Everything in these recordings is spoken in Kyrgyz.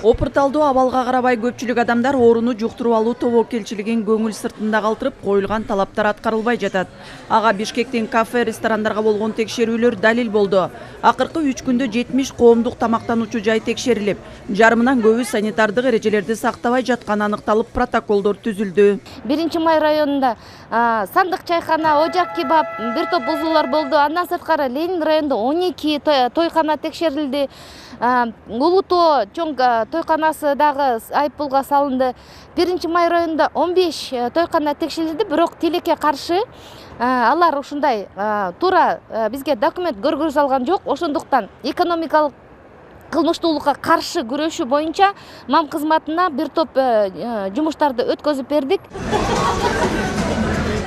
Опурталдуу абалга карабай көпчүлүк адамдар ооруну жуктуруп алуу тобокелчилигин көңүл сыртында калтырып, коюлган талаптар аткарылбай жатат. Ага Бишкектин кафе, ресторандарга болгон текшерүүлөр далил болду. Акыркы 3 күндө 70 коомдук тамактануучу жай текшерилип, жарымынан көбү санитардык эрежелерди сактабай жатканы аныкталып, протоколдор түзүлдү. 1-май районунда Сандык чайхана, Очак кебаб бир топ бузуулар болду. Андан сырткары Ленин районунда 12 тойхана текшерилди. Улуу Тоо чоң тойханасы дагы айыппулга салынды. 1-май районунда 15 тойхана текшерилди, бирок тилекке каршы алар ушундай туура бизге документ көргөзө алган жок. Ошондуктан экономикалык кылмыштуулукка каршы күрөшүү боюнча МАМ кызматына бир топ жумуштарды өткөзүп бердик.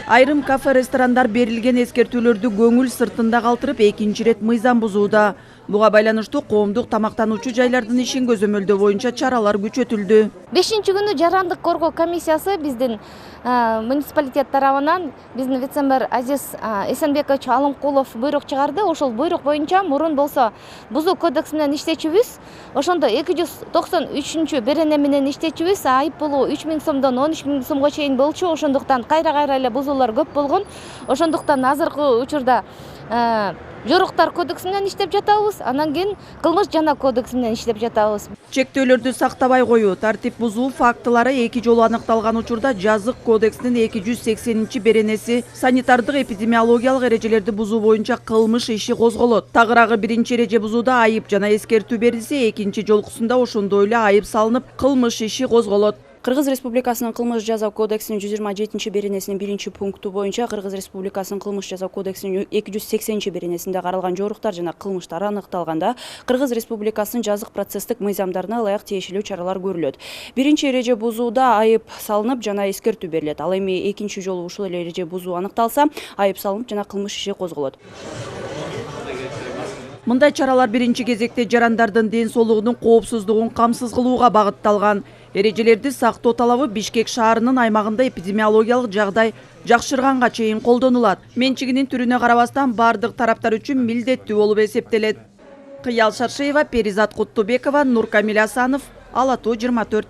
Айрым кафе, ресторандар берилген эскертүүлөрдү көңүл сыртында калтырып, экинчи ирет мыйзам бузууда. Буга байланыштуу коомдук тамактануучу жайлардын ишин көзөмөлдөө боюнча чаралар күчөтүлдү. 5-күнү жарандык коргоо комиссиясы биздин муниципалитет тарабынан биздин вице-мэр Азиз Эсенбекович Алымкулов буйрук чыгарды. Ошол буйрук боюнча мурун болсо бузуу кодекси менен иштечүбүз. Ошондо 293 берене менен иштечүбүз. Айып болуу 3000 сомдон 13000 сомго чейин болчу. Ошондуктан кайра эле бузуулар көп болгон. Ошондуктан азыркы учурда Жоруктар кодекси менен иштеп жатабыз, анан кийин кылмыш жана кодекси менен иштеп жатабыз. Чектөөлөрдү сактабай коюу, тартип бузуу фактылары 2 жолу аныкталган учурда жазык кодексинин 280 беренеси санитардык эпидемиологиялык эрежелерди бузуу боюнча кылмыш иши козголот. Тагыраагы 1 эреже бузууда айып жана эскертүү берилсе, 2 жолкусунда ошондой эле айып салынып, кылмыш иши козголот. Кыргыз Республикасынын кылмыш жаза кодексинин 127 беренесинин 1-пункту боюнча Кыргыз Республикасынын кылмыш жаза кодексинин 280 беренесинде каралган жоруктар жана кылмыштар аныкталганда Кыргыз Республикасынын жазык процесстик мыйзамдарына ылайык тиешелүү чаралар көрүлөт. 1 эреже бузууда айып салынып жана эскертүү берилет. Ал эми 2 жолу ушул эле эреже бузуу аныкталса, айып салынып жана кылмыш иши козголот. Мындай чаралар биринчи кезекте жарандардын ден соолугунун коопсуздугун камсыз кылууга багытталган. Эрежелерди сактоо талабы Бишкек шаарынын аймагында эпидемиологиялык жагдай жакшырганга чейин колдонулат. Менчигинин түрүнө карабастан бардык тараптар үчүн милдеттүү болуп эсептелет. Кыял Шаршеева, Перизат Куттубекова, Нуркамил Асанов, Ала Тоо 24.